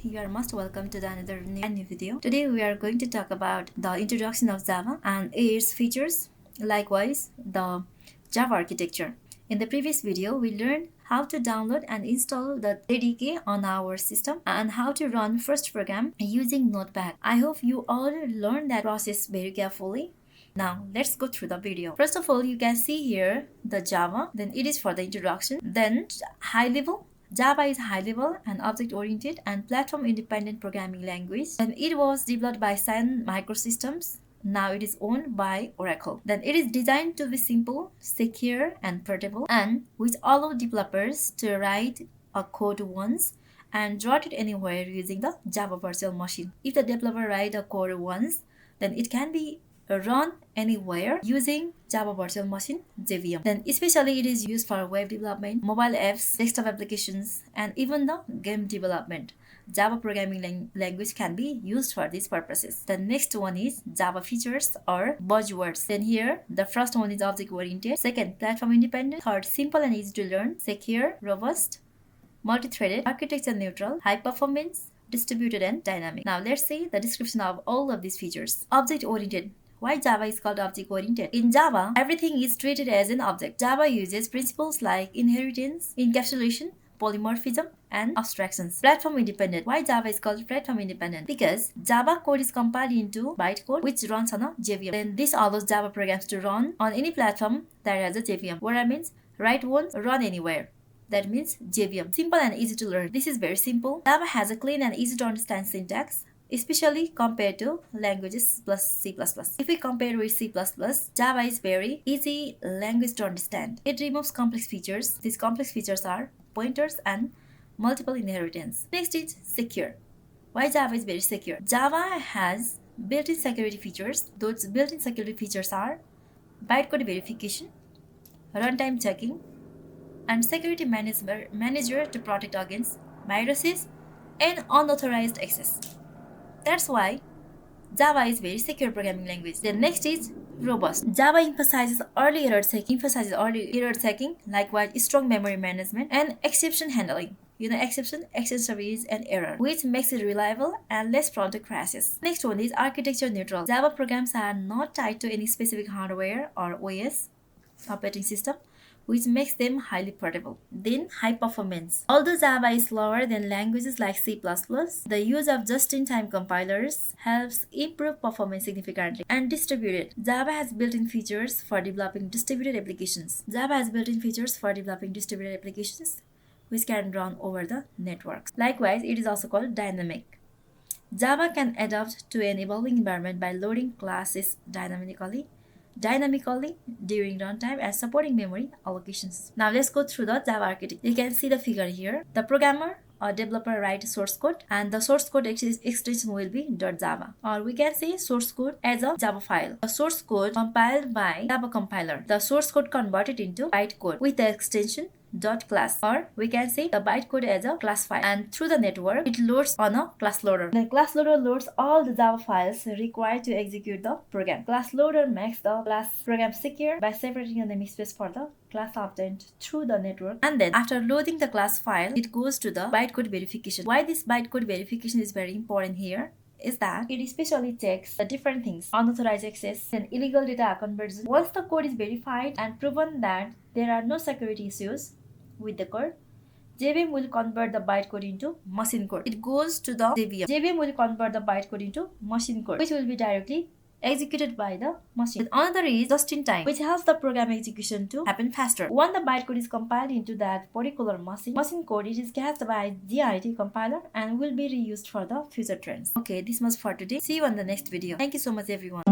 you are most welcome to another new video. Today we are going to talk about the introduction of Java and its features, likewise the Java architecture. In the previous video, we learned how to download and install the JDK on our system and how to run first program using Notepad. I hope you all learned that process very carefully. Now let's go through the video. First of all, you can see here the Java, then it is for the introduction, then high level. Java is high-level and object-oriented and platform-independent programming language. And it was developed by Sun Microsystems. Now it is owned by Oracle. Then it is designed to be simple, secure, and portable, and which allow developers to write a code once and draw it anywhere using the Java virtual machine. If the developer write a code once, then it can be run anywhere using Java Virtual Machine JVM. Then especially it is used for web development, mobile apps, desktop applications, and even the game development. Java programming language can be used for these purposes. The next one is Java features or buzzwords. Then here the first one is object oriented, second platform independent, third simple and easy to learn, secure, robust, multi-threaded, architecture neutral, high performance, distributed, and dynamic. Now let's see the description of all of these features. Object oriented. Why Java is called object-oriented? In Java, everything is treated as an object. Java uses principles like inheritance, encapsulation, polymorphism, and abstractions. Platform independent. Why Java is called platform independent? Because Java code is compiled into bytecode which runs on a JVM. Then this allows Java programs to run on any platform that has a JVM. What that means? Write once, run anywhere. That means JVM. Simple and easy to learn. This is very simple. Java has a clean and easy to understand syntax, especially compared to languages plus C++. If we compare with C++, Java is very easy language to understand. It removes complex features. These complex features are pointers and multiple inheritance. Next is secure. Why Java is very secure? Java has built-in security features. Those built-in security features are bytecode verification, runtime checking, and security manager to protect against viruses and unauthorized access. That's why Java is very secure programming language. The next is robust. Java emphasizes early error checking, likewise strong memory management and exception handling. Exception service and error, which makes it reliable and less prone to crashes. Next one is architecture neutral. Java programs are not tied to any specific hardware or OS operating system, which makes them highly portable. Then high performance. Although Java is slower than languages like C++, the use of just-in-time compilers helps improve performance significantly. And distributed. Java has built-in features for developing distributed applications. Which can run over the networks. Likewise, it is also called dynamic. Java can adapt to an evolving environment by loading classes dynamically during runtime and supporting memory allocations. Now let's go through the Java architecture. You can see the figure here. The programmer or developer writes source code, and the source code extension will be .java, or we can say source code as a Java file. The source code compiled by Java compiler. The source code converted into bytecode with the extension .class, or we can say the bytecode as a class file, and through the network it loads on a class loader. The class loader loads all the Java files required to execute the program. Class loader makes the class program secure by separating the namespace for the class obtained through the network, and then after loading the class file it goes to the bytecode verification. Why this bytecode verification is very important here is that it especially checks the different things: unauthorized access and illegal data conversion. Once the code is verified and proven that there are no security issues with the code, JVM will convert the bytecode into machine code. It goes to the JVM. JVM will convert the bytecode into machine code, which will be directly executed by the machine. Another is just-in-time, which helps the program execution to happen faster. When the bytecode is compiled into that particular machine code, it is cached by GIT compiler and will be reused for the future trends. Okay, this much for today. See you on the next video. Thank you so much, everyone.